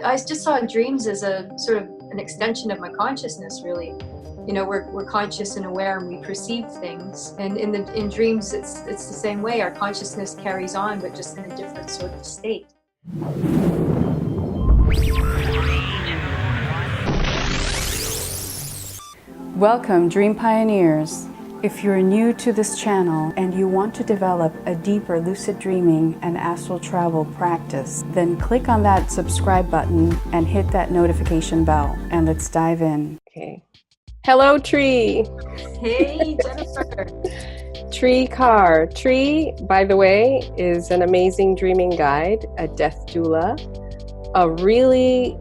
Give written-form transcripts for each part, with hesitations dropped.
I just saw dreams as a sort of an extension of my consciousness, really. You know, we're conscious and aware, and we perceive things. And in dreams, it's the same way. Our consciousness carries on, but just in a different sort of state. Welcome, Dream Pioneers. If you're new to this channel and you want to develop a deeper lucid dreaming and astral travel practice, then click on that subscribe button and hit that notification bell, and let's dive in. Okay. Hello, Tree. Hey, Jennifer. Tree Carr. Tree, by the way, is an amazing dreaming guide, a death doula, a really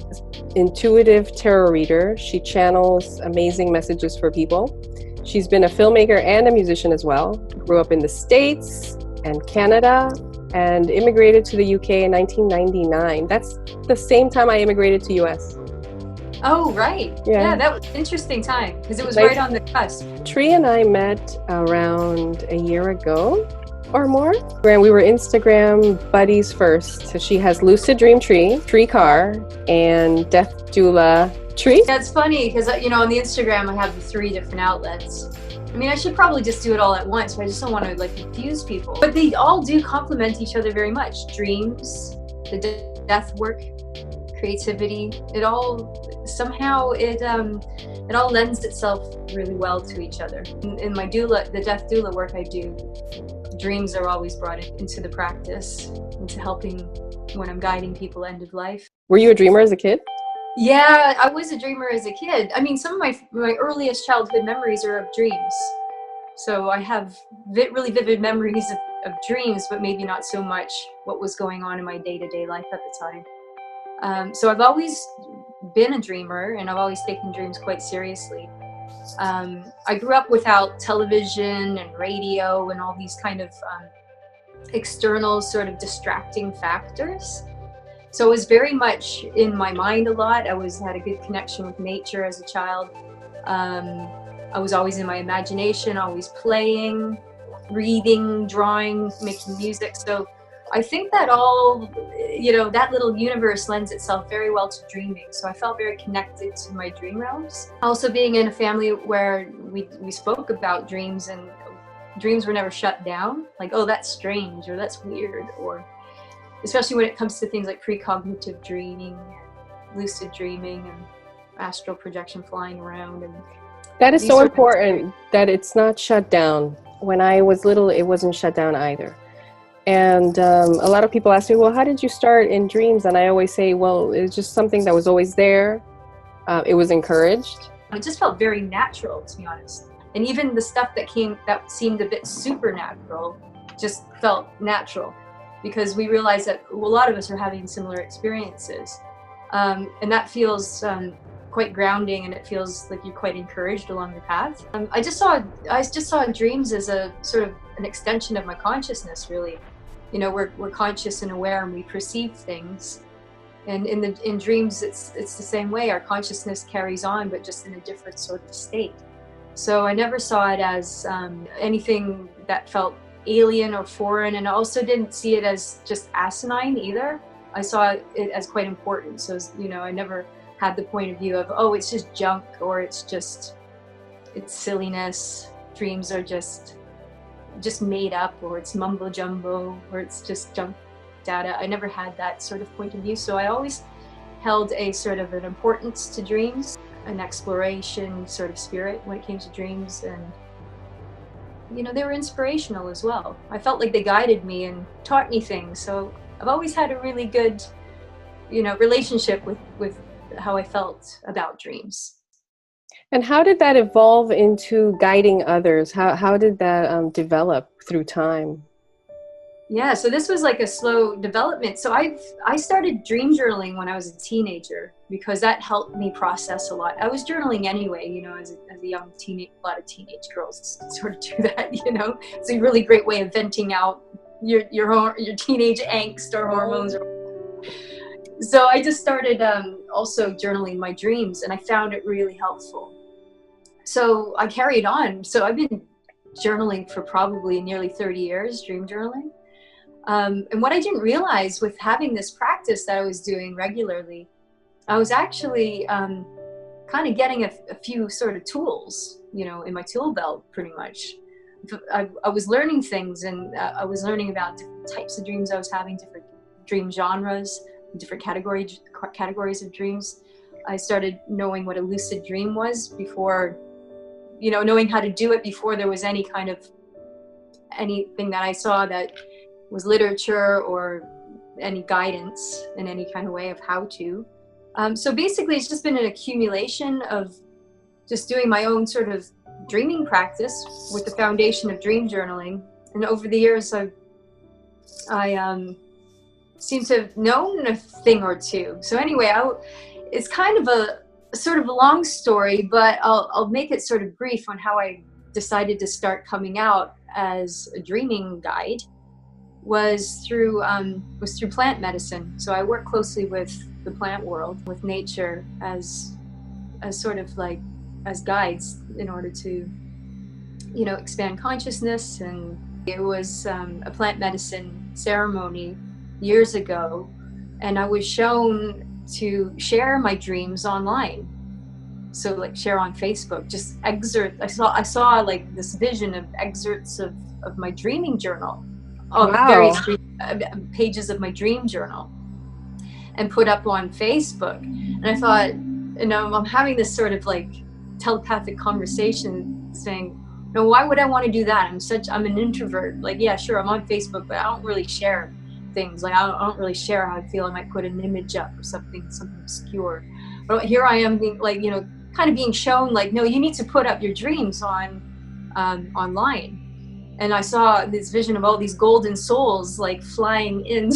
intuitive tarot reader. She channels amazing messages for people. She's been a filmmaker and a musician as well. Grew up in the States and Canada and immigrated to the UK in 1999. That's the same time I immigrated to US. Oh, right. Yeah, that was an interesting time because it was right on the cusp. Tree and I met around a year ago or more. And we were Instagram buddies first. So she has Lucid Dream Tree Carr, and Death Doula Tree. Yeah, it's funny because, you know, on the Instagram, I have the 3 different outlets. I mean, I should probably just do it all at once, but I just don't want to like confuse people. But they all do complement each other very much. Dreams, the death work, creativity, it all somehow it all lends itself really well to each other. In my doula, the death doula work I do, dreams are always brought into the practice, into helping when I'm guiding people end of life. Were you a dreamer as a kid? Yeah, I was a dreamer as a kid. I mean, some of my earliest childhood memories are of dreams. So I have really vivid memories of dreams, but maybe not so much what was going on in my day-to-day life at the time. So I've always been a dreamer, and I've always taken dreams quite seriously. I grew up without television and radio and all these kind of external sort of distracting factors. So it was very much in my mind a lot. I had a good connection with nature as a child. I was always in my imagination, always playing, reading, drawing, making music. So I think that all, you know, that little universe lends itself very well to dreaming. So I felt very connected to my dream realms. Also being in a family where we spoke about dreams, and dreams were never shut down. Like, oh, that's strange, or that's weird, or especially when it comes to things like precognitive dreaming, lucid dreaming, and astral projection, flying around. And that is so important that it's not shut down. When I was little, it wasn't shut down either. And a lot of people ask me, well, how did you start in dreams? And I always say, well, it's just something that was always there. It was encouraged. It just felt very natural, to be honest. And even the stuff that seemed a bit supernatural just felt natural, because we realized that a lot of us are having similar experiences. And that feels quite grounding, and it feels like you're quite encouraged along the path. I just saw dreams as a sort of an extension of my consciousness, really. You know, we're conscious and aware, and we perceive things. And in dreams, it's the same way. Our consciousness carries on, but just in a different sort of state. So I never saw it as anything that felt alien or foreign, and I also didn't see it as just asinine either. I saw it as quite important. So, you know, I never had the point of view of, oh, it's just junk, or it's silliness. Dreams are just made up, or it's mumbo jumbo, or it's just junk data. I never had that sort of point of view. So I always held a sort of an importance to dreams, an exploration sort of spirit when it came to dreams. And you know, they were inspirational as well. I felt like they guided me and taught me things. So I've always had a really good, you know, relationship with how I felt about dreams. And how did that evolve into guiding others? How did that develop through time? Yeah, so this was like a slow development. So I started dream journaling when I was a teenager, because that helped me process a lot. I was journaling anyway, you know, as a young teenage, a lot of teenage girls sort of do that, you know. It's a really great way of venting out your teenage angst or hormones. So I just started also journaling my dreams, and I found it really helpful. So I carried on. So I've been journaling for probably nearly 30 years, dream journaling. And what I didn't realize with having this practice that I was doing regularly I was actually kind of getting a few sort of tools, you know, in my tool belt, pretty much. I was learning things, and I was learning about different types of dreams I was having, different dream genres, different categories of dreams. I started knowing what a lucid dream was before, you know, knowing how to do it before there was any kind of anything that I saw that was literature or any guidance in any kind of way of how to. So basically, it's just been an accumulation of just doing my own sort of dreaming practice with the foundation of dream journaling. And over the years, I seem to have known a thing or two. So anyway, it's kind of a sort of a long story, but I'll make it sort of brief on how I decided to start coming out as a dreaming guide. Was through plant medicine. So I work closely with the plant world, with nature, as sort of like as guides in order to, you know, expand consciousness. And it was a plant medicine ceremony years ago, and I was shown to share my dreams online. So like share on Facebook, just excerpt. I saw like this vision of excerpts of my dreaming journal, of various pages of my dream journal, and put up on Facebook. And I thought, you know, I'm having this sort of like telepathic conversation saying, no, why would I want to do that? I'm an introvert. Like, yeah, sure, I'm on Facebook, but I don't really share things. Like, I don't really share how I feel. I might put an image up or something obscure. But here I am being like, you know, kind of being shown like, no, you need to put up your dreams on online. And I saw this vision of all these golden souls like flying in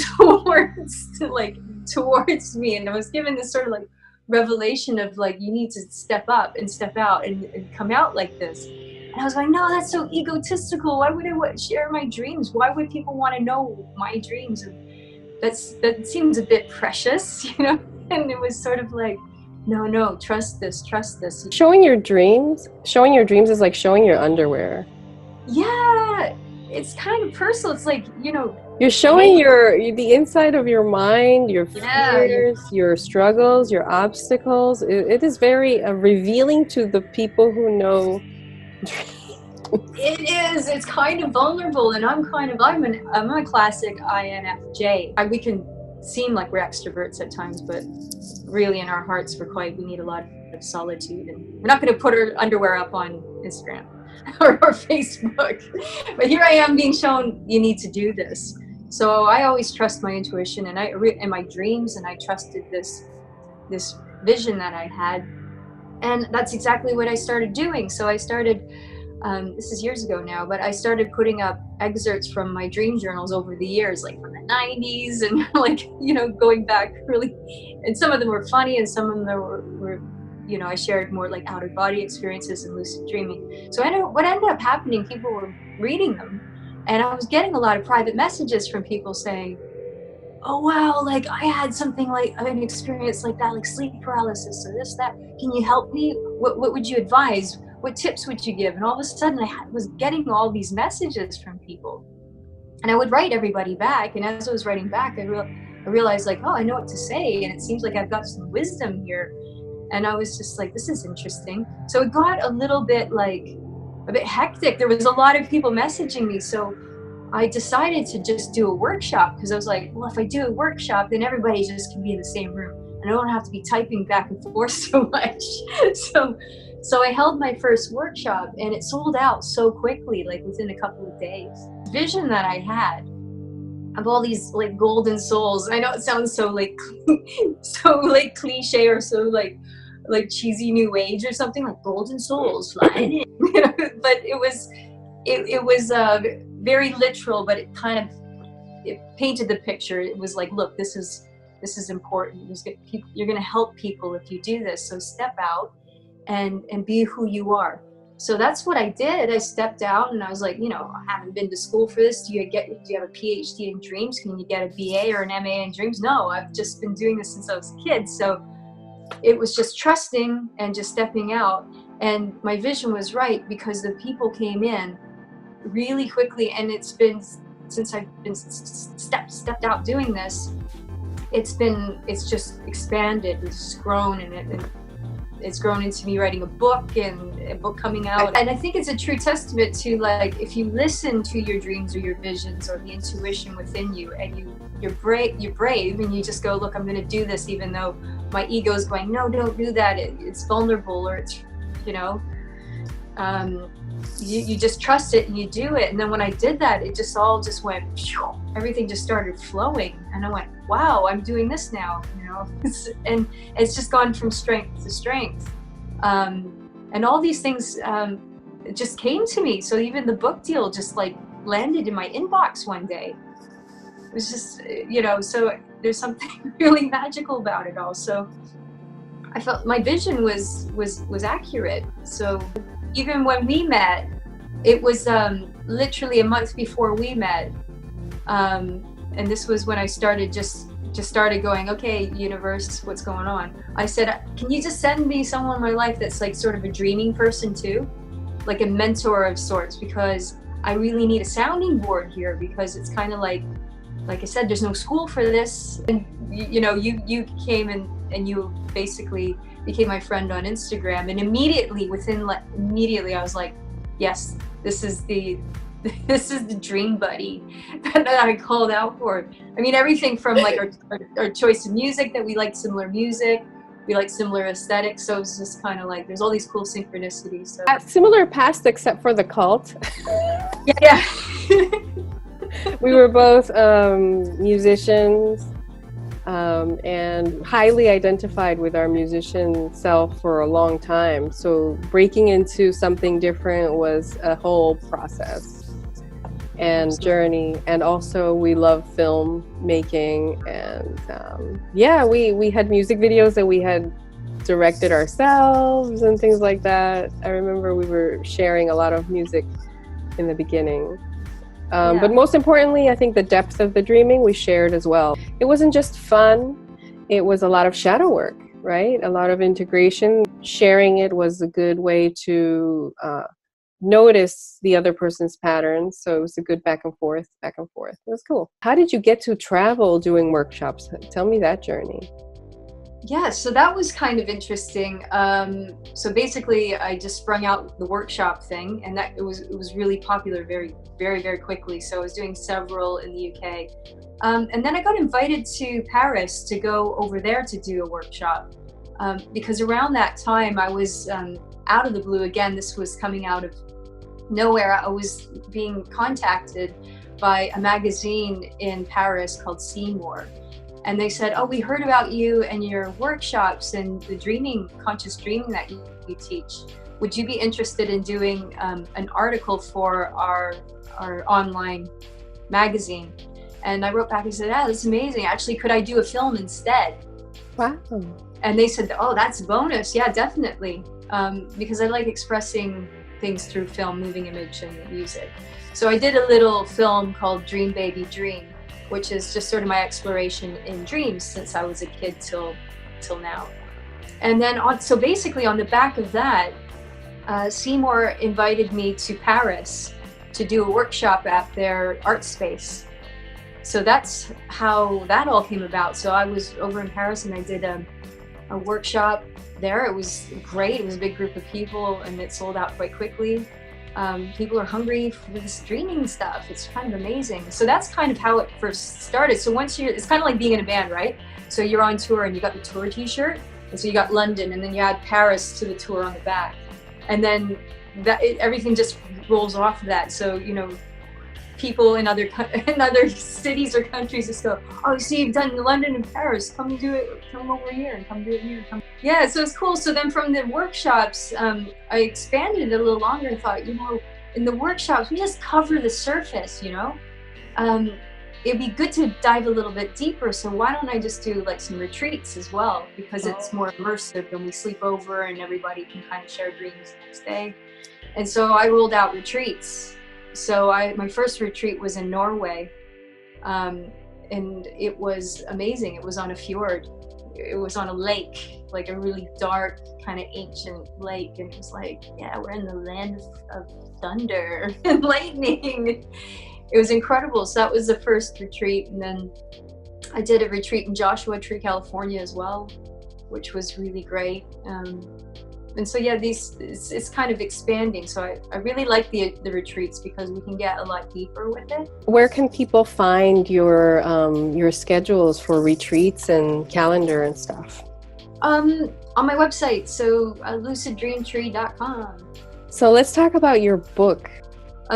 towards me. And I was given this sort of like revelation of like, you need to step up and step out and come out like this. And I was like, no, that's so egotistical. Why would I share my dreams? Why would people want to know my dreams? And that seems a bit precious, you know? And it was sort of like, no, trust this. Showing your dreams is like showing your underwear. Yeah, it's kind of personal. It's like, you know, you're showing the inside of your mind, your fears, your struggles, your obstacles. It is very revealing to the people who know. It is. It's kind of vulnerable, and I'm a classic INFJ. We can seem like we're extroverts at times, but really in our hearts we need a lot of solitude, and we're not going to put our underwear up on Instagram or Facebook. But here I am being shown you need to do this. So I always trust my intuition, and in my dreams, and I trusted this vision that I had, and that's exactly what I started doing. So I started, this is years ago now, but I started putting up excerpts from my dream journals over the years, like from the 90s, and like, you know, going back really, and some of them were funny, and some of them were you know, I shared more like out of body experiences and lucid dreaming. So what ended up happening, people were reading them, and I was getting a lot of private messages from people saying, oh wow, like I had something like an experience like that, like sleep paralysis or this, that. Can you help me? What would you advise? What tips would you give? And all of a sudden I was getting all these messages from people, and I would write everybody back. And as I was writing back, I realized like, oh, I know what to say, and it seems like I've got some wisdom here. And I was just like, this is interesting. So it got a little bit hectic. There was a lot of people messaging me. So I decided to just do a workshop, because I was like, well, if I do a workshop, then everybody just can be in the same room, and I don't have to be typing back and forth so much. So I held my first workshop, and it sold out so quickly, like within a couple of days. The vision that I had of all these like golden souls, I know it sounds so like cliche, or so like cheesy new age or something, like golden souls flying in, you know? But it was very literal, but it painted the picture. It was like, look, this is important. You're going to help people if you do this. So step out and be who you are. So that's what I did. I stepped out, and I was like, you know, I haven't been to school for this. Do you have a PhD in dreams? Can you get a BA or an MA in dreams? No, I've just been doing this since I was a kid. So it was just trusting and just stepping out. And my vision was right, because the people came in really quickly. And it's been, since I've been stepped out doing this, it's just expanded, it's grown, and it's grown into me writing a book and a book coming out. And I think it's a true testament to, like, if you listen to your dreams or your visions or the intuition within you, and you're brave and you just go, look, I'm going to do this, even though my ego is going, no, don't do that, it's vulnerable, or it's, you know, you just trust it and you do it. And then when I did that, it just all just went, everything just started flowing, and I went, wow, I'm doing this now, you know. And it's just gone from strength to strength, and all these things just came to me. So even the book deal just like landed in my inbox one day. It was just, you know, so there's something really magical about it all. So I felt my vision was accurate. So even when we met, it was literally a month before we met, and this was when I started just started going, okay, universe, what's going on? I said, can you just send me someone in my life that's like sort of a dreaming person too, like a mentor of sorts, because I really need a sounding board here, because it's kind of like I said, there's no school for this. And you know, you came and you basically became my friend on Instagram, and immediately I was like, yes, this is the dream buddy that I called out for. I mean, everything from like our choice of music, that we like similar music, we like similar aesthetics, so it's just kind of like there's all these cool synchronicities. So. Similar past, except for the cult. Yeah. We were both musicians, and highly identified with our musician self for a long time. So breaking into something different was a whole process and journey. And also we love film making, and yeah, we had music videos that we had directed ourselves and things like that. I remember we were sharing a lot of music in the beginning. But most importantly, I think the depth of the dreaming we shared as well. It wasn't just fun, it was a lot of shadow work, right? A lot of integration. Sharing it was a good way to notice the other person's patterns. So it was a good back and forth. It was cool. How did you get to travel doing workshops? Tell me that journey. Yeah, so that was kind of interesting. So basically, I just sprung out the workshop thing, and that it was really popular very, very, very quickly. So I was doing several in the UK, and then I got invited to Paris to go over there to do a workshop, because around that time I was out of the blue again. This was coming out of nowhere. I was being contacted by a magazine in Paris called Seymour. And they said, oh, we heard about you and your workshops and the conscious dreaming that you teach. Would you be interested in doing an article for our online magazine? And I wrote back and said, yeah, that's amazing. Actually, could I do a film instead? Wow. And they said, oh, that's a bonus. Yeah, definitely. Because I like expressing things through film, moving image, and music. So I did a little film called Dream Baby Dream, which is just sort of my exploration in dreams since I was a kid till now. And then so basically on the back of that, Seymour invited me to Paris to do a workshop at their art space. So that's how that all came about. So I was over in Paris and I did a workshop there. It was great. It was a big group of people and it sold out quite quickly. People are hungry for this dreaming stuff. It's kind of amazing. So that's kind of how it first started. So it's kind of like being in a band, right? So you're on tour and you got the tour t-shirt, and so you got London, and then you add Paris to the tour on the back, and then everything just rolls off of that. So, you know, people in other cities or countries just go, oh, see, you've done London and Paris, come do it, come over here and come do it here. Yeah, so it's cool. So then from the workshops, I expanded it a little longer and thought, you know, in the workshops, we just cover the surface, you know? It'd be good to dive a little bit deeper. So why don't I just do like some retreats as well? Because it's more immersive and we sleep over and everybody can kind of share dreams the next day. And so I rolled out retreats. So my first retreat was in Norway, and it was amazing. It was on a fjord. It was on a lake, like a really dark, kind of ancient lake. And it was like, yeah, we're in the land of thunder and lightning. It was incredible. So that was the first retreat. And then I did a retreat in Joshua Tree, California as well, which was really great. And so yeah, it's kind of expanding. So I really like the retreats because we can get a lot deeper with it. Where can people find your schedules for retreats and calendar and stuff? On my website, so luciddreamtree.com. So let's talk about your book.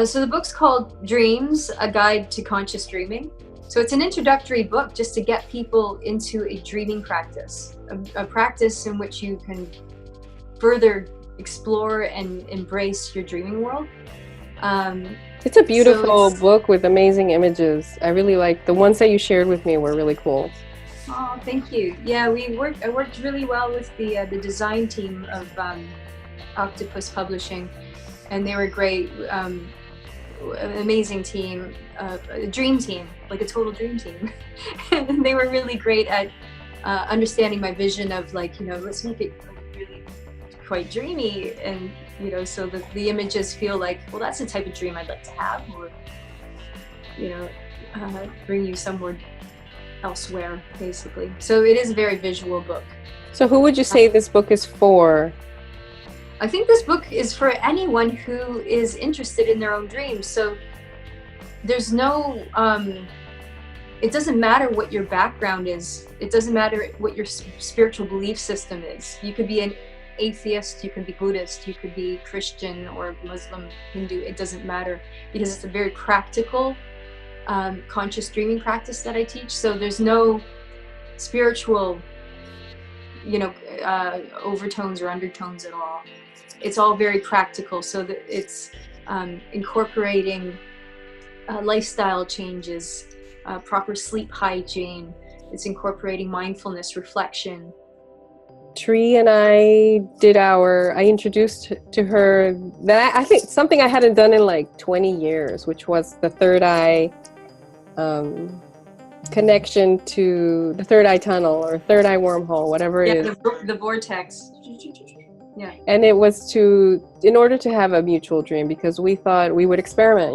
So the book's called Dreams, A Guide to Conscious Dreaming. So it's an introductory book just to get people into a dreaming practice, a practice in which you can further explore and embrace your dreaming world. It's a beautiful book with amazing images. I really like the ones that you shared with me were really cool. Oh, thank you. Yeah, I worked really well with the design team of Octopus Publishing, and they were great. An amazing team, a dream team, like a total dream team. And they were really great at understanding my vision of, like, let's make it really quite dreamy, and so that the images feel like, well, that's the type of dream I'd like to have, or bring you somewhere elsewhere, basically. So it is a very visual book. So who would you say this book is for? I think this book is for anyone who is interested in their own dreams. So there's no it doesn't matter what your background is. It doesn't matter what your spiritual belief system is. You could be an atheist, you could be Buddhist, you could be Christian or Muslim, Hindu. It doesn't matter, because it's a very practical conscious dreaming practice that I teach. So there's no spiritual overtones or undertones at all. It's all very practical, so that it's incorporating lifestyle changes, proper sleep hygiene. It's incorporating mindfulness, reflection. Tree and I introduced to her that I think something I hadn't done in like 20 years, which was the third eye connection to the third eye tunnel or third eye wormhole, whatever it is. The vortex. Yeah. And it was in order to have a mutual dream, because we thought we would experiment.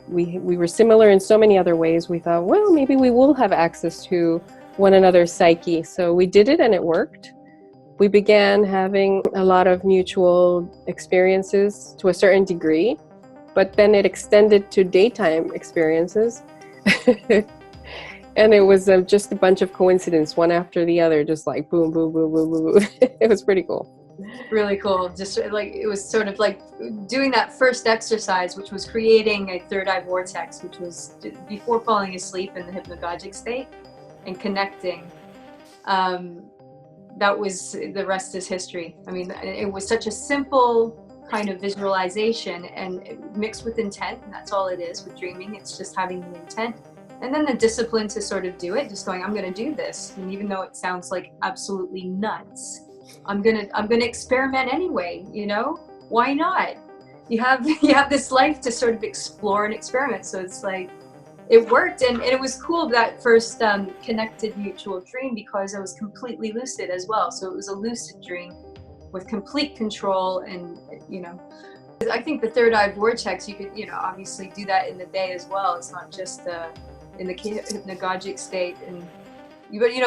We were similar in so many other ways. We thought, well, maybe we will have access to one another's psyche. So we did it, and it worked. We began having a lot of mutual experiences to a certain degree, but then it extended to daytime experiences. And it was just a bunch of coincidence, one after the other, just like boom, boom, boom, boom, boom, boom. It was pretty cool. Really cool. Just like, it was sort of like doing that first exercise, which was creating a third eye vortex, which was before falling asleep in the hypnagogic state and connecting. That was, the rest is history. I mean, it was such a simple kind of visualization, and mixed with intent, and that's all it is with dreaming. It's just having the intent, and then the discipline to sort of do it, just going, I'm going to do this. And even though it sounds like absolutely nuts, I'm going to experiment anyway, why not? You have this life to sort of explore and experiment. So it's like, it worked, and it was cool, that first connected mutual dream, because I was completely lucid as well. So it was a lucid dream with complete control, and I think the third eye vortex, you could obviously do that in the day as well. It's not just in the hypnagogic state, and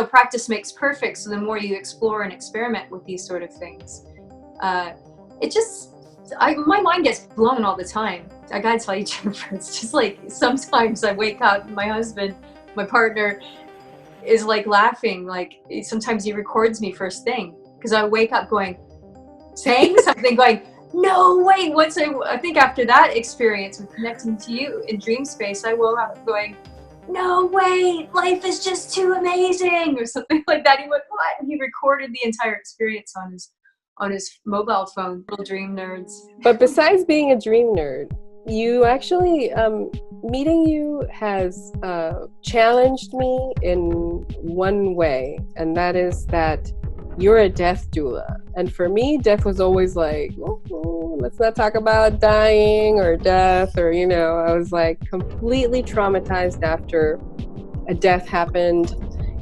practice makes perfect. So the more you explore and experiment with these sort of things, my mind gets blown all the time. I gotta tell you, Jennifer, it's just like, sometimes I wake up and my husband, my partner, is like laughing. Like, sometimes he records me first thing, because I wake up saying something, going, no way. I think after that experience with connecting to you in dream space, I woke up going, no way, life is just too amazing, or something like that. He went, what? And he recorded the entire experience on his mobile phone. Little dream nerds. But besides being a dream nerd, you actually, meeting you has challenged me in one way, and that is that you're a death doula. And for me, death was always like, let's not talk about dying or death, or, I was like completely traumatized after a death happened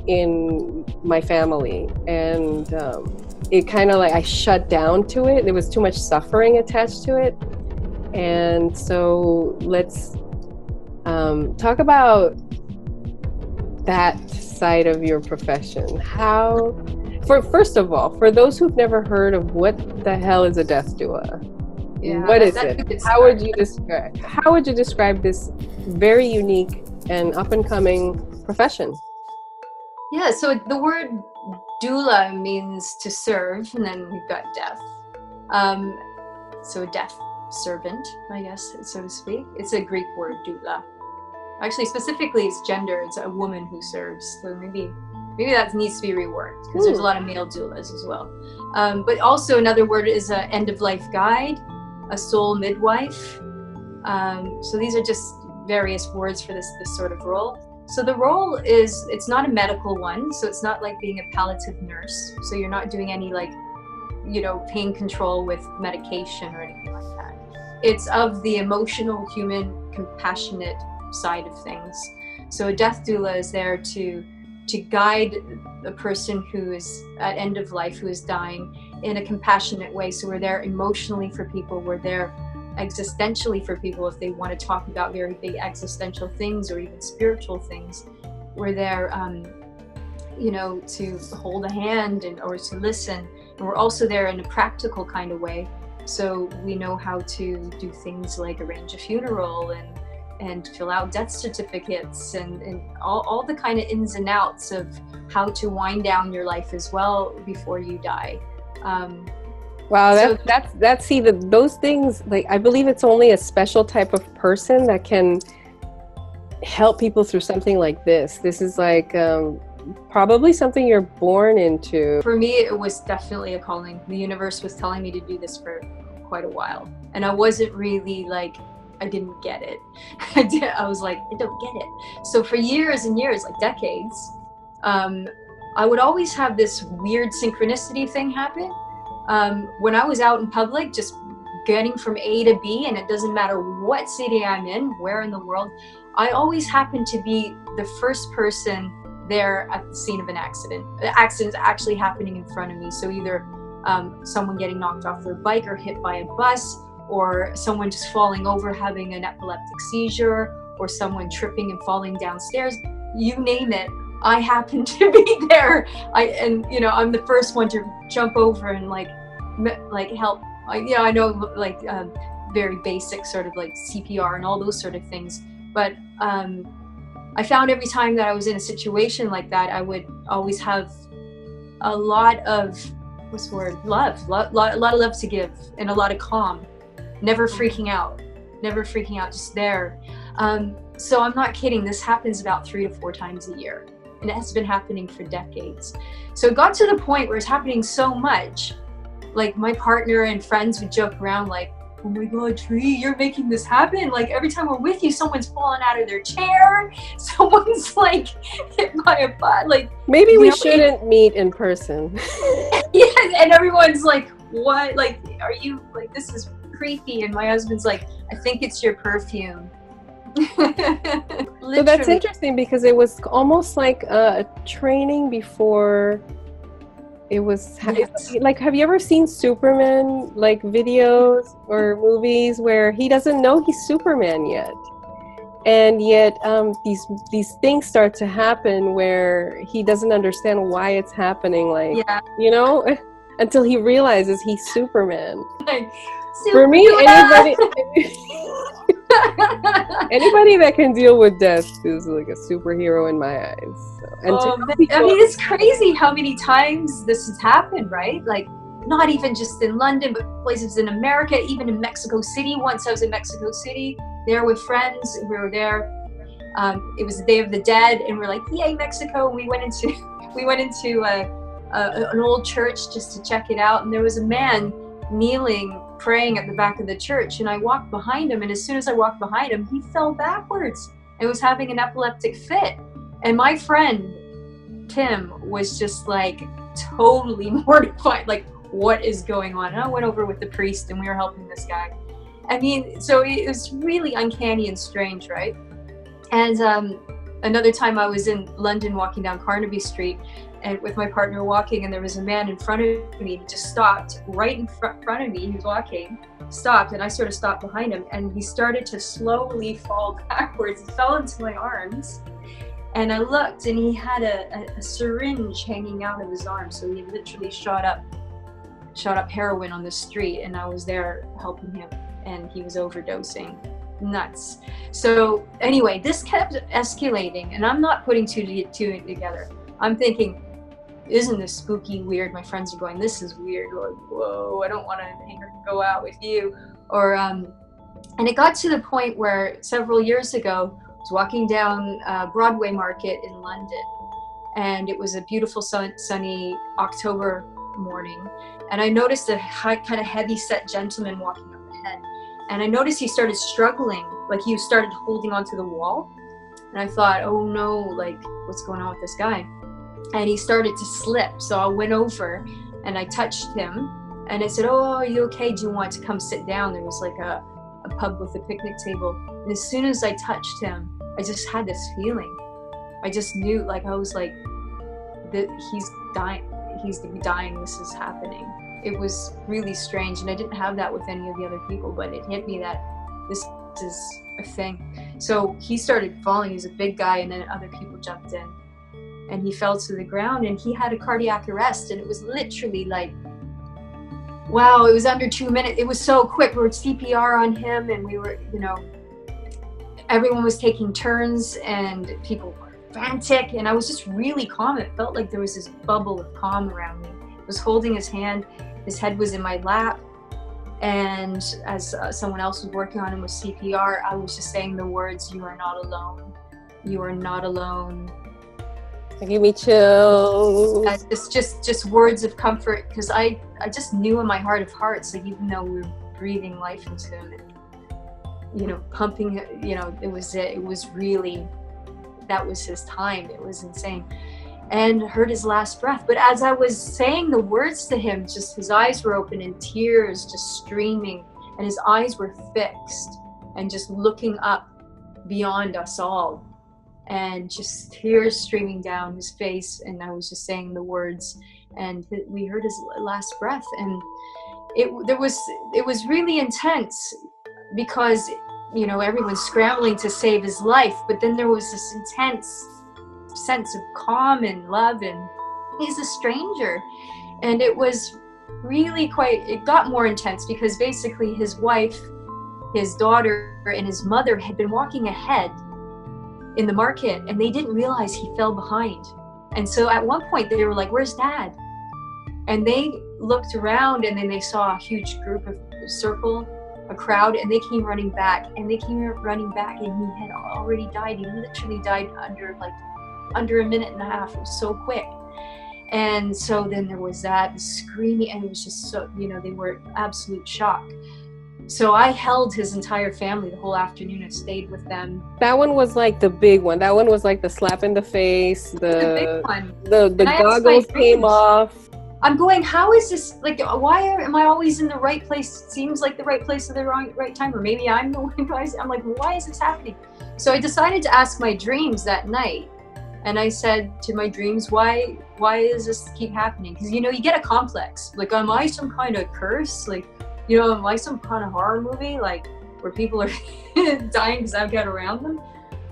in my family. And it kind of like, I shut down to it. There was too much suffering attached to it. And so let's talk about that side of your profession? First of all, for those who've never heard of what the hell is a death doula, what is it? How would you describe this very unique and up and coming profession? Yeah, so the word doula means to serve, and then we've got death. So a death servant, I guess, so to speak. It's a Greek word, doula. Actually, specifically, it's gender. It's a woman who serves. So maybe that needs to be reworked, because there's a lot of male doulas as well. But also another word is a end-of-life guide, a soul midwife. So these are just various words for this sort of role. So the role it's not a medical one. So it's not like being a palliative nurse. So you're not doing any pain control with medication or anything like that. It's of the emotional, human, compassionate side of things. So a death doula is there to guide a person who is at end of life, who is dying, in a compassionate way. So we're there emotionally for people. We're there existentially for people if they want to talk about very big existential things or even spiritual things. We're there, to hold a hand or to listen. And we're also there in a practical kind of way. So we know how to do things like arrange a funeral and fill out death certificates and all the kind of ins and outs of how to wind down your life as well before you die. Wow, those things, like, I believe it's only a special type of person that can help people through something like this. This is like probably something you're born into. For me, it was definitely a calling. The universe was telling me to do this for quite a while, and I wasn't really I didn't get it. I was like, I don't get it. So for years and years, like decades, I would always have this weird synchronicity thing happen. When I was out in public, just getting from A to B, and it doesn't matter what city I'm in, where in the world, I always happen to be the first person there at the scene of an accident. The accident's actually happening in front of me. So either someone getting knocked off their bike or hit by a bus, or someone just falling over having an epileptic seizure, or someone tripping and falling downstairs. You name it, I happen to be there. I'm the first one to jump over and help. I know very basic sort of like CPR and all those sort of things. But I found every time that I was in a situation like that, I would always have a lot of love, a lot of love to give, and a lot of calm. Never freaking out, just there. So I'm not kidding. This happens about 3 to 4 times a year, and it has been happening for decades. So it got to the point where it's happening so much, like my partner and friends would joke around like, oh my God, Tree, you're making this happen. Like every time we're with you, someone's falling out of their chair. Someone's like hit by a bus. Like maybe we shouldn't meet in person. Yeah, and everyone's like, what? Like, are you like, this is creepy? And my husband's like, I think it's your perfume. So that's interesting, because it was almost like a training before it was like, have you ever seen Superman videos or movies where he doesn't know he's Superman yet, and yet these things start to happen where he doesn't understand why it's happening, until he realizes he's Superman. For me, anybody that can deal with death is like a superhero in my eyes. It's crazy how many times this has happened, right? Like, not even just in London, but places in America, even in Mexico City. Once I was in Mexico City, there with friends. We were there. It was the Day of the Dead, and we're like, yay, Mexico! And we went into an old church just to check it out, and there was a man kneeling, praying at the back of the church, and I walked behind him, and as soon as I walked behind him, he fell backwards and was having an epileptic fit. And my friend Tim was just like totally mortified, like, what is going on? And I went over with the priest, and we were helping this guy. I mean, so it was really uncanny and strange, right? And another time I was in London walking down Carnaby Street, and with my partner walking, and there was a man in front of me. He just stopped right in front of me. He was walking, stopped, and I sort of stopped behind him, and he started to slowly fall backwards. He fell into my arms, And I looked, and he had a syringe hanging out of his arm. So he had literally shot up heroin on the street, and I was there helping him, and he was overdosing. Nuts. So anyway, this kept escalating, and I'm not putting two together. I'm thinking, isn't this spooky, weird? My friends are going, this is weird, or whoa, I don't want to go out with you, or and it got to the point where several years ago I was walking down Broadway Market in London, and it was a beautiful sunny October morning, and I noticed a kind of heavy set gentleman walking up ahead, and I noticed he started struggling, like he started holding onto the wall, and I thought, oh no, like what's going on with this guy? And he started to slip. So I went over and I touched him, and I said, oh, are you okay? Do you want to come sit down? There was like a pub with a picnic table. And as soon as I touched him, I just had this feeling. I just knew, like, I was like, that he's dying. He's dying. This is happening. It was really strange. And I didn't have that with any of the other people, but it hit me that this is a thing. So he started falling. He's a big guy, and then other people jumped in. And he fell to the ground, and he had a cardiac arrest, and it was literally like, wow, it was under 2 minutes. It was so quick. We were CPR on him, and we were, everyone was taking turns, and people were frantic, and I was just really calm. It felt like there was this bubble of calm around me. I was holding his hand. His head was in my lap, and as someone else was working on him with CPR, I was just saying the words, "You are not alone. You are not alone." Give me chills. It's just words of comfort, because I just knew in my heart of hearts, like, even though we were breathing life into him and pumping, it was really, that was his time. It was insane, and heard his last breath. But as I was saying the words to him, just his eyes were open and tears just streaming, and his eyes were fixed and just looking up beyond us all, and just tears streaming down his face. And I was just saying the words, and we heard his last breath, and it was really intense, because everyone's scrambling to save his life, but then there was this intense sense of calm and love, and he's a stranger. And it was really it got more intense, because basically his wife, his daughter, and his mother had been walking ahead in the market, and they didn't realize he fell behind. And so at one point they were like, "Where's Dad?" And they looked around, and then they saw a huge group of a crowd, and they came running back, and he had already died. He literally died under a minute and a half. It was so quick. And so then there was that screaming, and it was just so, they were absolute shock. So I held his entire family the whole afternoon. I stayed with them. That one was like the big one. That one was like the slap in the face. The big one. The goggles came off. I'm going, how is this, like, why am I always in the right place? It seems like the right place at the right time, or maybe I'm the one guy. I'm like, why is this happening? So I decided to ask my dreams that night. And I said to my dreams, why does this keep happening? Because, you get a complex. Like, am I some kind of curse? Like, am I some kind of horror movie, like, where people are dying because I've got around them?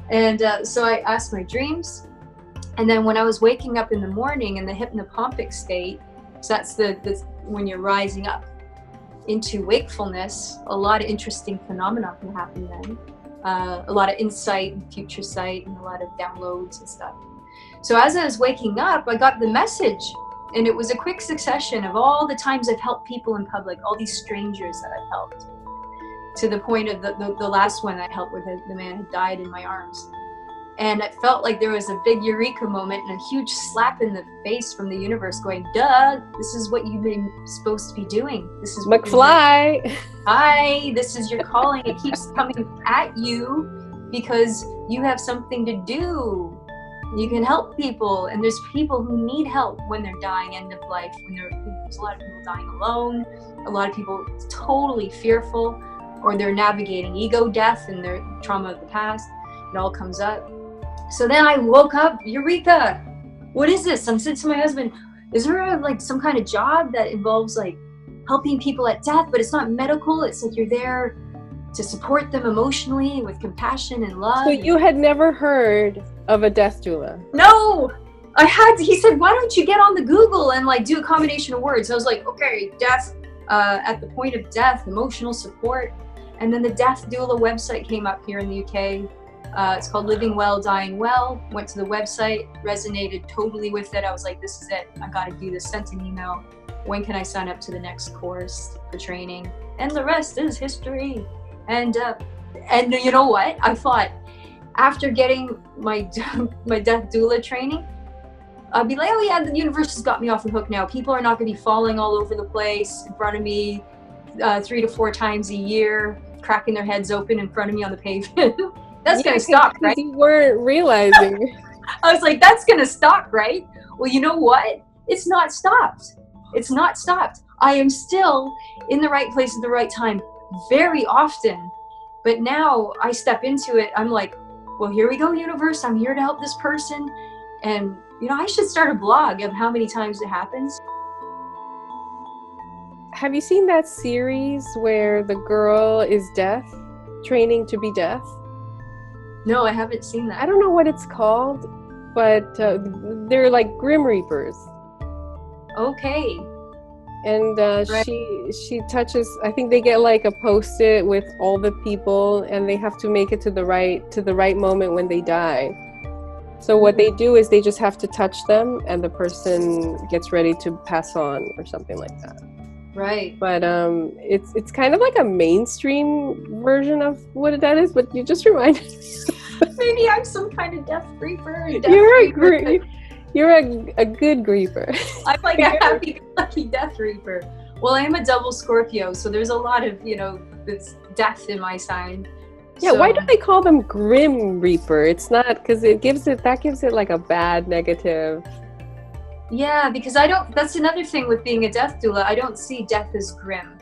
And so I asked my dreams. And then when I was waking up in the morning in the hypnopompic state, so that's the when you're rising up into wakefulness, a lot of interesting phenomena can happen then. A lot of insight and future sight, and a lot of downloads and stuff. So as I was waking up, I got the message, and it was a quick succession of all the times I've helped people in public, all these strangers that I've helped, to the point of the last one I helped with, the man who died in my arms. And it felt like there was a big eureka moment and a huge slap in the face from the universe going, duh, this is what you've been supposed to be doing. This is McFly. Hi, this is your calling. It keeps coming at you because you have something to do. You can help people, and there's people who need help when they're dying, end of life, there's a lot of people dying alone, a lot of people totally fearful, or they're navigating ego death and their trauma of the past. It all comes up. So then I woke up, eureka! What is this? I'm saying to my husband, is there some kind of job that involves helping people at death, but it's not medical? It's like you're there to support them emotionally with compassion and love. So you had never heard of a death doula? No, I had to. He said, why don't you get on the Google and like do a combination of words? I was like, okay, death, at the point of death, emotional support. And then the death doula website came up here in the UK. It's called Living Well, Dying Well. Went to the website, resonated totally with it. I was like, this is it. I got to do this. Sent an email. When can I sign up to the next course for training? And the rest is history. And you know what? I thought after getting my death doula training, I'd be like, oh yeah, the universe has got me off the hook now. People are not going to be falling all over the place in front of me 3 to 4 times a year, cracking their heads open in front of me on the pavement. That's going to stop, right? You weren't realizing. I was like, that's going to stop, right? Well, you know what? It's not stopped. It's not stopped. I am still in the right place at the right time very often. But now I step into it. I'm like, well, here we go, universe. I'm here to help this person. And, you know, I should start a blog of how many times it happens. Have you seen that series where the girl is death, training to be death? No, I haven't seen that. I don't know what it's called, but they're like Grim Reapers. Okay. And Right. she touches, I think they get like a post-it with all the people, and they have to make it to the right moment when they die. So what they do is they just have to touch them, and the person gets ready to pass on or something like that. Right. But it's kind of like a mainstream version of what that is. But you just reminded me. Maybe I'm some kind of death reaper. You're a good grieper. I'm like a happy-go-lucky death reaper. Well, I am a double Scorpio, so there's a lot of, you know, this death in my sign. Yeah, so, why do they call them Grim Reaper? It's not, because that gives it like a bad negative. Yeah, because that's another thing with being a death doula. I don't see death as grim.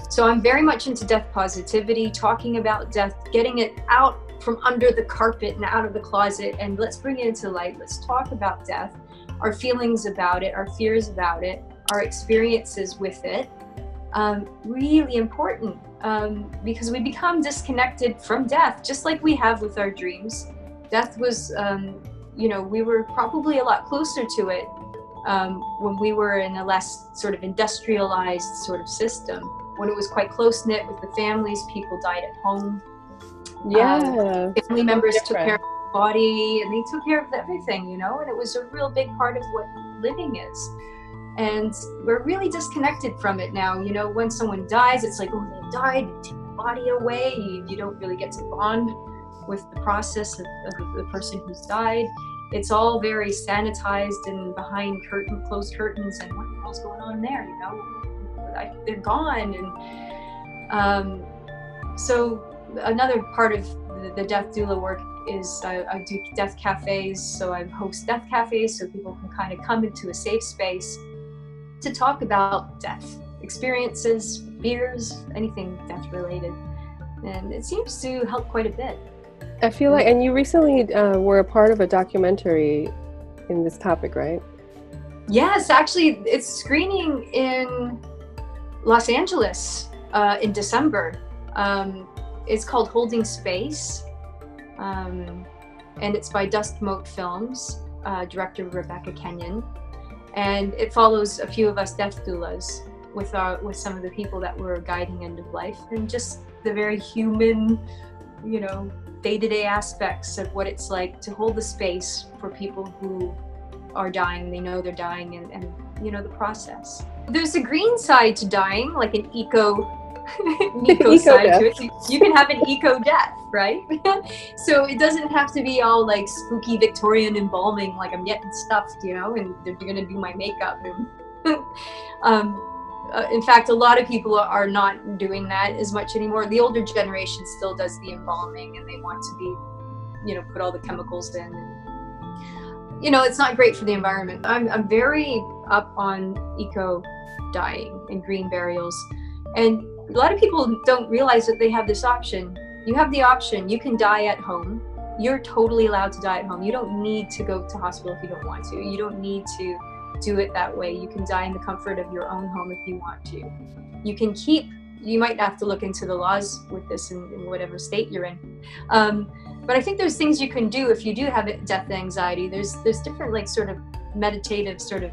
So I'm very much into death positivity, talking about death, getting it out from under the carpet and out of the closet, and let's bring it into light. Let's talk about death, our feelings about it, our fears about it, our experiences with it. Really important, because we become disconnected from death, just like we have with our dreams. Death was, you know, we were probably a lot closer to it when we were in a less sort of industrialized sort of system, when it was quite close-knit with the families. People died at home. Yeah. Family members took care of the body, and they took care of everything, you know, and it was a real big part of what living is. And we're really disconnected from it now. You know, when someone dies, it's like, oh, they died, they take the body away. You don't really get to bond with the process of the person who's died. It's all very sanitized and behind closed curtains, and what the hell's going on there, you know? They're gone. And so another part of the death doula work is I do death cafes. So I host death cafes so people can kind of come into a safe space to talk about death experiences, fears, anything death related. And it seems to help quite a bit. I feel like, and you recently were a part of a documentary in this topic, right? Yes, actually, it's screening in Los Angeles in December. It's called Holding Space, and it's by Dust Mote Films, director Rebecca Kenyon, and it follows a few of us death doulas with some of the people that were guiding end of life, and just the very human, you know, day-to-day aspects of what it's like to hold the space for people who are dying. They know they're dying, and you know, the process. There's a green side to dying, like an eco side to it. You can have an eco death, right? So it doesn't have to be all like spooky Victorian embalming, like I'm getting stuffed, you know, and they're gonna do my makeup. In fact, a lot of people are not doing that as much anymore. The older generation still does the embalming, and they want to be, you know, put all the chemicals in. And, you know, it's not great for the environment. I'm very up on eco dying and green burials. And a lot of people don't realize that they have this option. You have the option. You can die at home. You're totally allowed to die at home. You don't need to go to hospital if you don't want to. You don't need to do it that way. You can die in the comfort of your own home if you want to. You can keep you might have to look into the laws with this in whatever state you're in. But I think there's things you can do if you do have death anxiety. There's different like sort of meditative sort of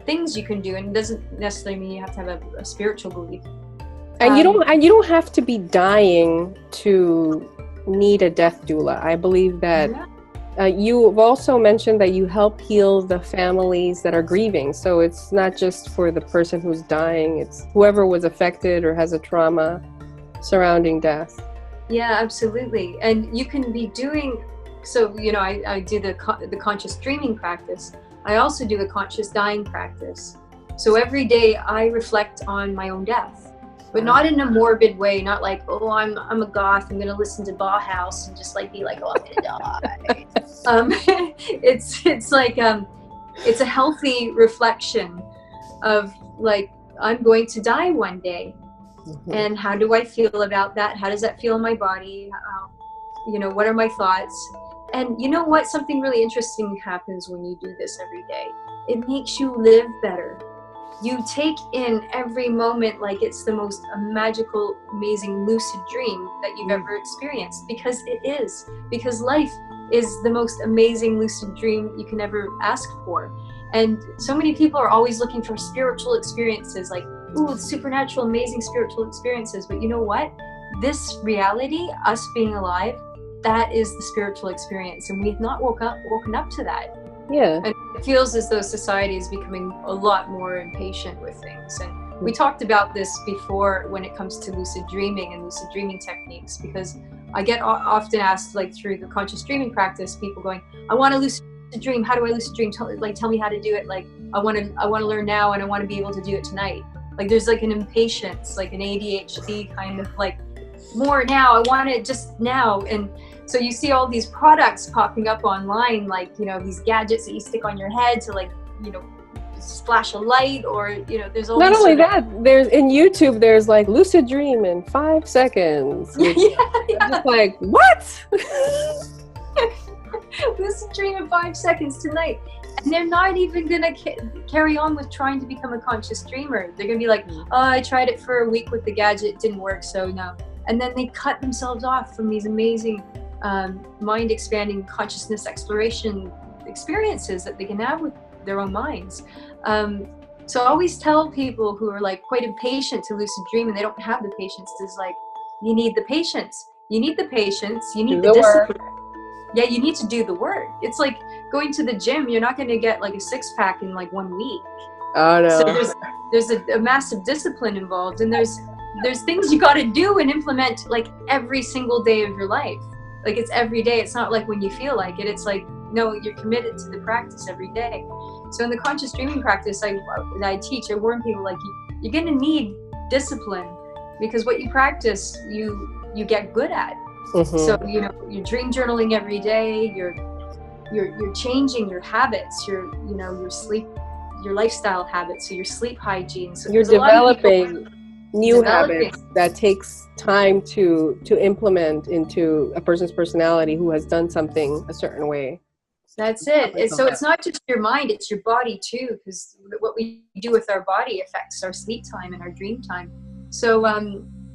things you can do, and it doesn't necessarily mean you have to have a spiritual belief. And you don't have to be dying to need a death doula. I believe that you've also mentioned that you help heal the families that are grieving. So it's not just for the person who's dying, it's whoever was affected or has a trauma surrounding death. Yeah, absolutely. And you can be doing, so, you know, I do the conscious dreaming practice. I also do a conscious dying practice. So every day I reflect on my own death, but not in a morbid way, not like, oh, I'm a goth, I'm going to listen to Bauhaus and just like be like, oh, I'm going to die. It's like, it's a healthy reflection of like, I'm going to die one day. Mm-hmm. And how do I feel about that? How does that feel in my body? You know, what are my thoughts? And you know what? Something really interesting happens when you do this every day. It makes you live better. You take in every moment like it's the most magical, amazing, lucid dream that you've ever experienced, because it is. Because life is the most amazing, lucid dream you can ever ask for. And so many people are always looking for spiritual experiences, like, ooh, supernatural, amazing spiritual experiences. But you know what? This reality, us being alive, that is the spiritual experience. And we have not woken up to that. Yeah. And it feels as though society is becoming a lot more impatient with things. And we talked about this before when it comes to lucid dreaming and lucid dreaming techniques, because I get often asked, like through the conscious dreaming practice, people going, I want to lucid dream. How do I lucid dream? Tell me how to do it. Like, I want to learn now, and I want to be able to do it tonight. Like, there's like an impatience, like an ADHD kind of like, more now, I want it just now. And so you see all these products popping up online, like, you know, these gadgets that you stick on your head to, like, you know, splash a light, or, you know, there's all. Not only that, there's in YouTube, there's like lucid dream in 5 seconds. Yeah. Just like, what? Lucid dream in 5 seconds tonight. And they're not even gonna carry on with trying to become a conscious dreamer. They're gonna be like, oh, I tried it for a week with the gadget, it didn't work, so no. And then they cut themselves off from these amazing mind-expanding consciousness exploration experiences that they can have with their own minds. So I always tell people who are like quite impatient to lucid dream and they don't have the patience, is like, you need the patience. You need the patience. You need the discipline. Yeah, you need to do the work. It's like going to the gym. You're not going to get like a six-pack in like 1 week. Oh no. So there's a massive discipline involved, and there's things you got to do and implement like every single day of your life. Like, it's every day. It's not like when you feel like it. It's like, no, you're committed to the practice every day. So in the conscious dreaming practice I teach, I warn people, like, you're going to need discipline, because what you practice, you get good at. Mm-hmm. So, you know, you're dream journaling every day, you're changing your habits, your sleep, your lifestyle habits, so your sleep hygiene. So you're developing new habits that takes time to implement into a person's personality who has done something a certain way. That's it. So it's not just your mind, it's your body too, because what we do with our body affects our sleep time and our dream time. So,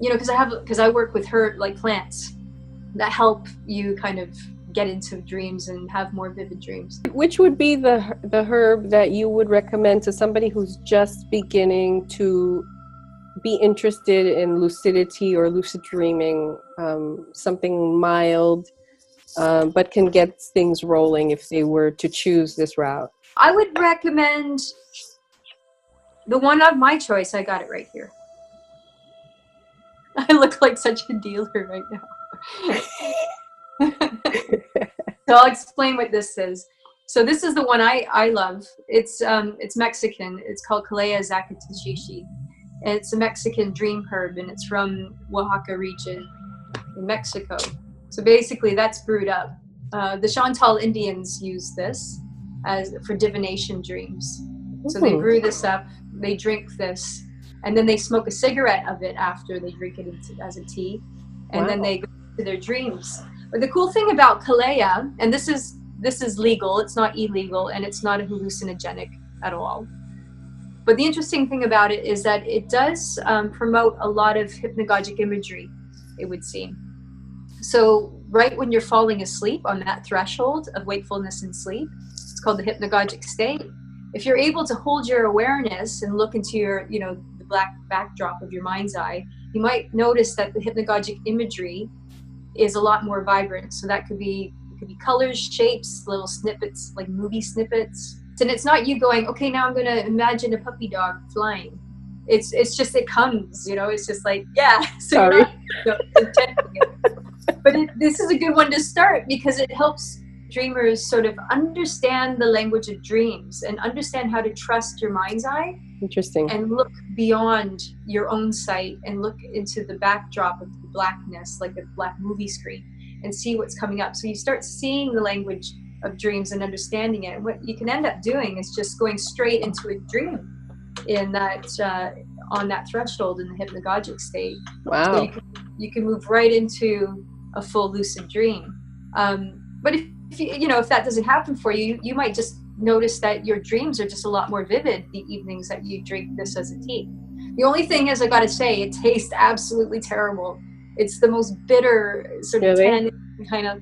you know, because I work with like plants that help you kind of get into dreams and have more vivid dreams. Which would be the herb that you would recommend to somebody who's just beginning to be interested in lucidity or lucid dreaming, something mild, but can get things rolling if they were to choose this route? I would recommend the one of my choice. I got it right here. I look like such a dealer right now. So I'll explain what this is. So this is the one I love. It's Mexican. It's called Calea zacatechichi. And it's a Mexican dream herb, and it's from Oaxaca region in Mexico. So basically that's brewed up. The Chantal Indians use this for divination dreams. So they brew this up, they drink this, and then they smoke a cigarette of it after they drink it as a tea. And then they go to their dreams. But the cool thing about Calea, and this is legal, it's not illegal, and it's not a hallucinogenic at all. But the interesting thing about it is that it does promote a lot of hypnagogic imagery, it would seem. So right when you're falling asleep on that threshold of wakefulness and sleep, it's called the hypnagogic state. If you're able to hold your awareness and look into your, the black backdrop of your mind's eye, you might notice that the hypnagogic imagery is a lot more vibrant. So that could be colors, shapes, little snippets, like movie snippets. And it's not you going, okay, now I'm going to imagine a puppy dog flying. It's just, it comes, it's just like, yeah. So Sorry. you're not intending it. But this is a good one to start because it helps dreamers sort of understand the language of dreams and understand how to trust your mind's eye. Interesting. And look beyond your own sight and look into the backdrop of the blackness, like a black movie screen, and see what's coming up. So you start seeing the language of dreams and understanding it. And what you can end up doing is just going straight into a dream in that on that threshold in the hypnagogic state. Wow. So you can move right into a full lucid dream. But if that doesn't happen for you, you might just notice that your dreams are just a lot more vivid the evenings that you drink this as a tea. The only thing is, I gotta say, it tastes absolutely terrible. It's the most bitter sort of tannin kind of,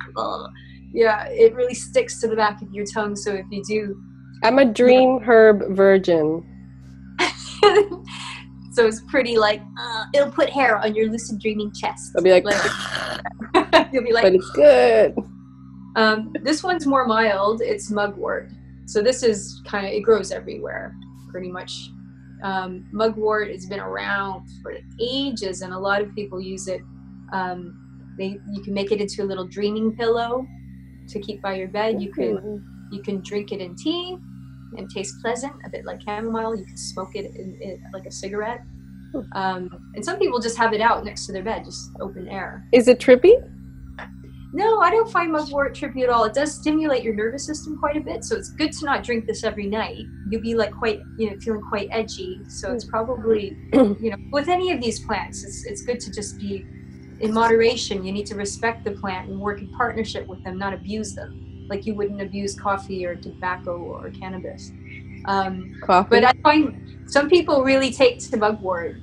yeah, it really sticks to the back of your tongue. So if you do, I'm a dream herb virgin. So it's pretty like, it'll put hair on your lucid dreaming chest. I'll be like you'll be like, but it's good. This one's more mild. It's mugwort. So this is it grows everywhere, pretty much. Mugwort has been around for ages, and a lot of people use it. You can make it into a little dreaming pillow to keep by your bed. You can drink it in tea and taste pleasant, a bit like chamomile. You can smoke it in like a cigarette. And some people just have it out next to their bed, just open air. Is it trippy? No, I don't find mugwort trippy at all. It does stimulate your nervous system quite a bit, so it's good to not drink this every night. You'll be like quite, feeling quite edgy. So it's probably, with any of these plants, it's good to just be in moderation. You need to respect the plant and work in partnership with them, not abuse them, like you wouldn't abuse coffee or tobacco or cannabis. Coffee. But I find some people really take to mugwort.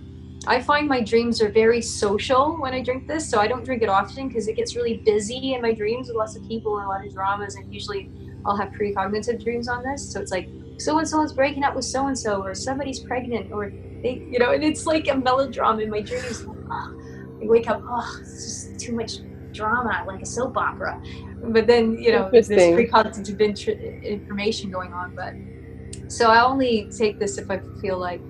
I find my dreams are very social when I drink this, so I don't drink it often because it gets really busy in my dreams with lots of people and a lot of dramas, and usually I'll have precognitive dreams on this. So it's like, so-and-so's breaking up with so-and-so, or somebody's pregnant, or they, and it's like a melodrama in my dreams. I wake up, it's just too much drama, like a soap opera. But then, there's precognitive information going on. But so I only take this if I feel like,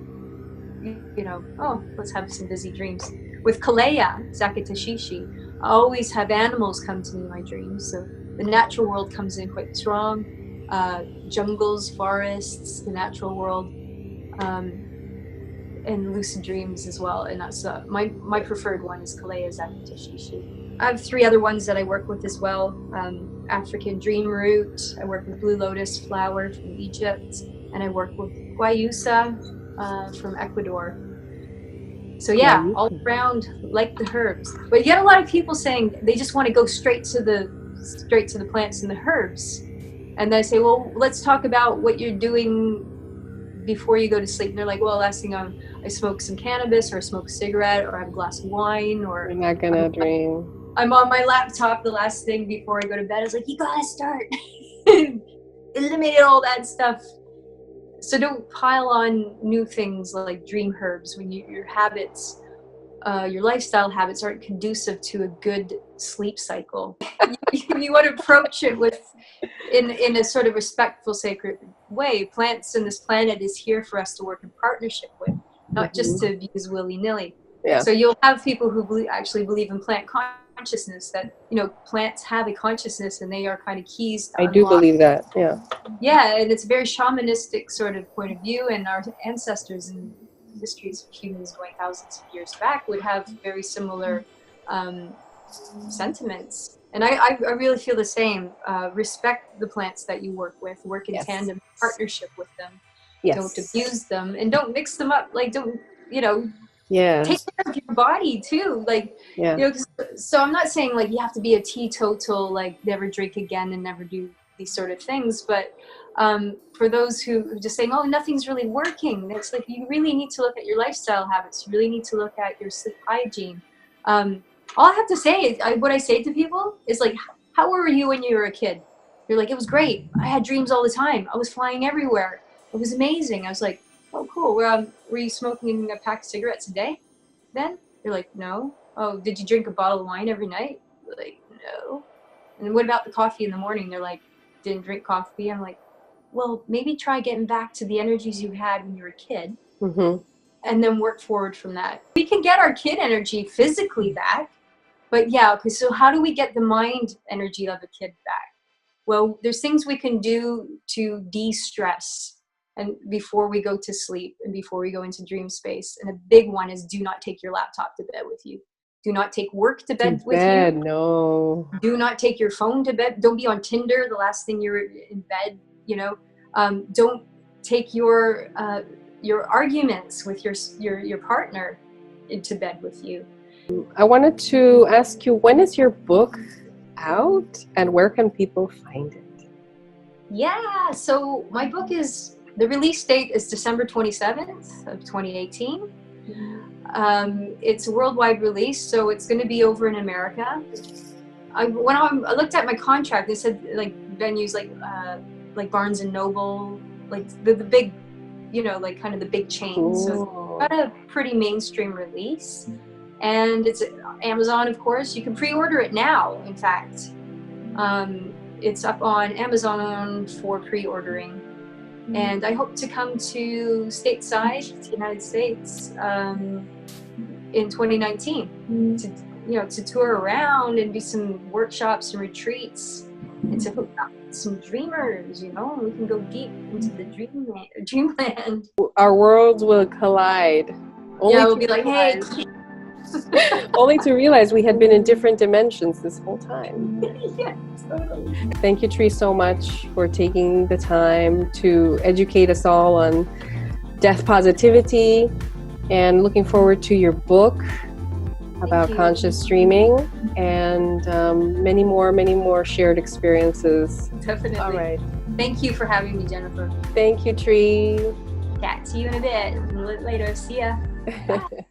let's have some busy dreams. With Kalea, Zakatashishi, I always have animals come to me in my dreams. So the natural world comes in quite strong. Jungles, forests, the natural world, and lucid dreams as well. And that's my preferred one is Kalea Zakatashishi. I have 3 other ones that I work with as well. African dream root. I work with blue lotus flower from Egypt, and I work with guayusa from Ecuador. So yeah, all around like the herbs. But you get a lot of people saying they just want to go straight to the plants and the herbs. And I say, well, let's talk about what you're doing before you go to sleep. And they're like, well, last thing I smoke some cannabis, or I smoke a cigarette, or I have a glass of wine, or I'm not gonna dream. I'm on my laptop the last thing before I go to bed. I was like, you gotta start. Eliminate all that stuff. So don't pile on new things like dream herbs when your habits, your lifestyle habits aren't conducive to a good sleep cycle. You want to approach it in a sort of respectful, sacred way. Plants and this planet is here for us to work in partnership with, not just to abuse willy-nilly. Yeah. So you'll have people who actually believe in plant consciousness, that plants have a consciousness and they are kind of keys to I do believe that. Yeah, and it's a very shamanistic sort of point of view, and our ancestors and histories of humans going thousands of years back would have very similar sentiments. And I really feel the same. Respect the plants that you work with, work in tandem, partnership with them. Don't abuse them, and don't mix them up. Like, don't take care of your body too. Like, so I'm not saying like you have to be a teetotal, like never drink again and never do these sort of things, but For those who just saying, oh, nothing's really working, it's like you really need to look at your lifestyle habits. You really need to look at your sleep hygiene. All I have to say is, what I say to people is like, how were you when you were a kid? You're like, it was great. I had dreams all the time. I was flying everywhere. It was amazing. I was like, oh, cool. Were you smoking a pack of cigarettes a day then? You're like, no. Oh, did you drink a bottle of wine every night? You're like, no. And what about the coffee in the morning? They're like, didn't drink coffee. I'm like, well, maybe try getting back to the energies you had when you were a kid, and then work forward from that. We can get our kid energy physically back, but yeah, okay, so how do we get the mind energy of a kid back? Well, there's things we can do to de-stress and before we go to sleep and before we go into dream space. And a big one is, do not take your laptop to bed with you. Do not take work to bed with you. No. Do not take your phone to bed. Don't be on Tinder the last thing you're in bed. You know, don't take your arguments with your partner into bed with you. I wanted to ask you, when is your book out and where can people find it? Yeah, so my book is, the release date is December 27th of 2018. It's a worldwide release, so it's going to be over in America. When I looked at my contract, they said like venues like Barnes and Noble, like the big, you know, like kind of the big chains. Cool. So it's got a pretty mainstream release, and it's Amazon, of course. You can pre-order it now. In fact, it's up on Amazon for pre-ordering, and I hope to come to stateside, to the United States, in 2019 to tour around and do some workshops and retreats, and to hook up with some dreamers, you know, and we can go deep into the dreamland. Our worlds will collide. We'll be like, hey. Only to realize we had been in different dimensions this whole time. Yeah, totally. Thank you, Tree, so much for taking the time to educate us all on death positivity, and looking forward to your book about conscious streaming, and many more shared experiences. Definitely. All right. Thank you for having me, Jennifer. Thank you, Tree. Chat to you in a bit. Later. See ya. Bye.